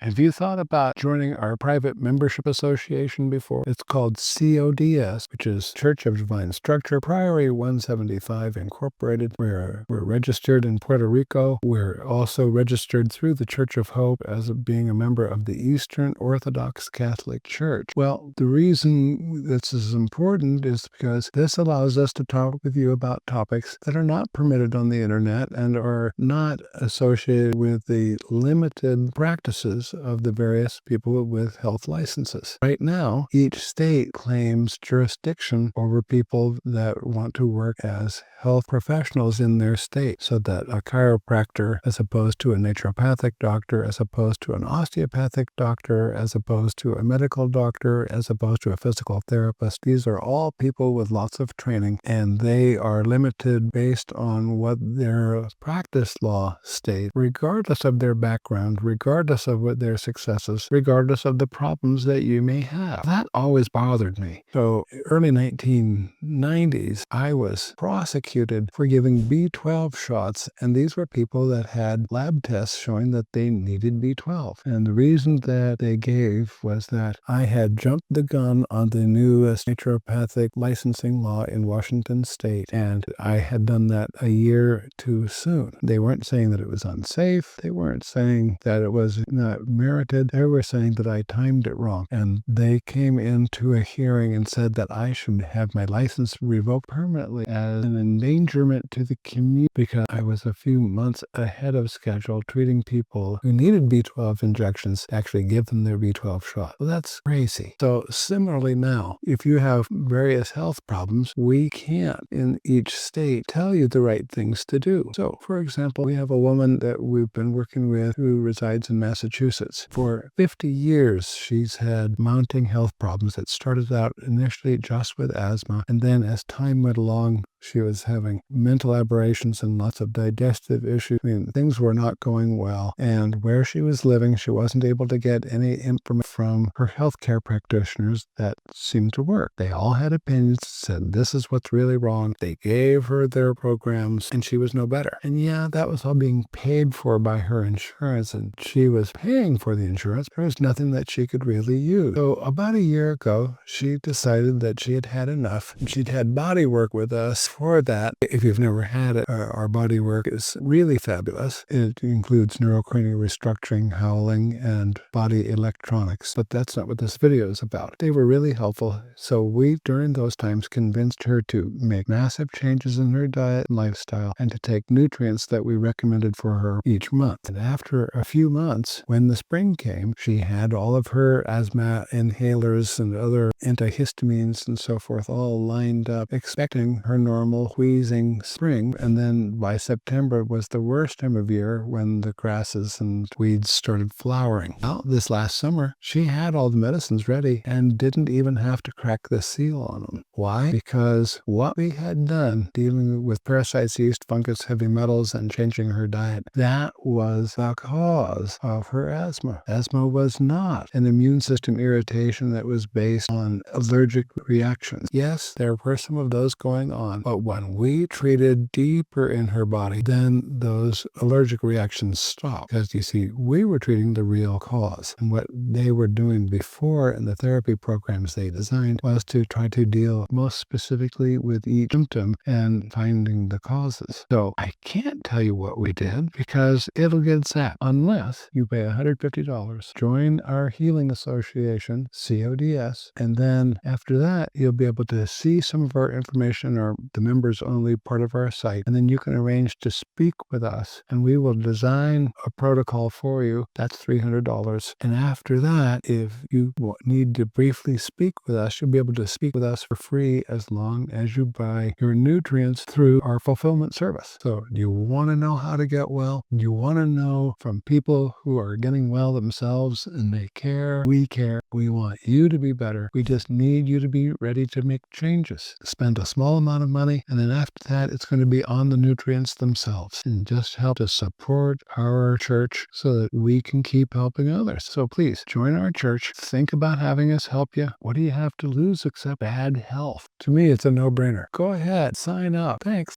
Have you thought about joining our private membership association before? It's called CODS, which is Church of Divine Structure, Priory 175 Incorporated. We're registered in Puerto Rico. We're also registered through the Church of Hope as being a member of the Eastern Orthodox Catholic Church. Well, the reason this is important is because this allows us to talk with you about topics that are not permitted on the internet and are not associated with the limited practices of the various people with health licenses. Right now, each state claims jurisdiction over people that want to work as health professionals in their state, so that a chiropractor, as opposed to a naturopathic doctor, as opposed to an osteopathic doctor, as opposed to a medical doctor, as opposed to a physical therapist, these are all people with lots of training, and they are limited based on what their practice law states, regardless of their background, regardless of what their successes, regardless of the problems that you may have. That always bothered me. So early 1990s, I was prosecuted for giving B12 shots, and these were people that had lab tests showing that they needed B12. And the reason that they gave was that I had jumped the gun on the newest naturopathic licensing law in Washington state, and I had done that a year too soon. They weren't saying that it was unsafe. They weren't saying that it was not merited. They were saying that I timed it wrong. And they came into a hearing and said that I should have my license revoked permanently as an endangerment to the community because I was a few months ahead of schedule treating people who needed B12 injections to actually give them their B12 shot. Well, that's crazy. So similarly now, if you have various health problems, we can't in each state tell you the right things to do. So, for example, we have a woman that we've been working with who resides in Massachusetts. For 50 years, she's had mounting health problems that started out initially just with asthma, and then as time went along, she was having mental aberrations and lots of digestive issues. I mean, things were not going well. And where she was living, she wasn't able to get any information from her healthcare practitioners that seemed to work. They all had opinions, said this is what's really wrong. They gave her their programs, and she was no better. And yeah, that was all being paid for by her insurance, and she was paying for the insurance. There was nothing that she could really use. So about a year ago, she decided that she had had enough, and she'd had body work with us for that. If you've never had it, our body work is really fabulous. It includes neurocranial restructuring, howling, and body electronics. But that's not what this video is about. They were really helpful. So we, during those times, convinced her to make massive changes in her diet and lifestyle and to take nutrients that we recommended for her each month. And after a few months, when the spring came, she had all of her asthma inhalers and other antihistamines and so forth all lined up, expecting her normal wheezing spring. And then by September was the worst time of year when the grasses and weeds started flowering. Well, this last summer, she had all the medicines ready and didn't even have to crack the seal on them. Why? Because what we had done dealing with parasites, yeast, fungus, heavy metals, and changing her diet, that was the cause of her asthma. Asthma was not an immune system irritation that was based on allergic reactions. Yes, there were some of those going on, but when we treated deeper in her body, then those allergic reactions stopped. Because you see, we were treating the real cause. And what they were doing before in the therapy programs they designed was to try to deal most specifically with each symptom and finding the causes. So I can't tell you what we did because it'll get zapped unless you pay $150. Join our healing association, CODS, and then after that, you'll be able to see some of our information or the members only part of our site, and then you can arrange to speak with us, and we will design a protocol for you. That's $300. And after that, if you need to briefly speak with us, you'll be able to speak with us for free as long as you buy your nutrients through our fulfillment service. So do you want to know how to get well? Do you want to know from people who are getting well themselves and they care? We care. We want you to be better. We just need you to be ready to make changes. Spend a small amount of money, and then after that, it's going to be on the nutrients themselves, and just help to support our church so that we can keep helping others. So please join our church. Think about having us help you. What do you have to lose except bad health? To me, it's a no-brainer. Go ahead, sign up. Thanks.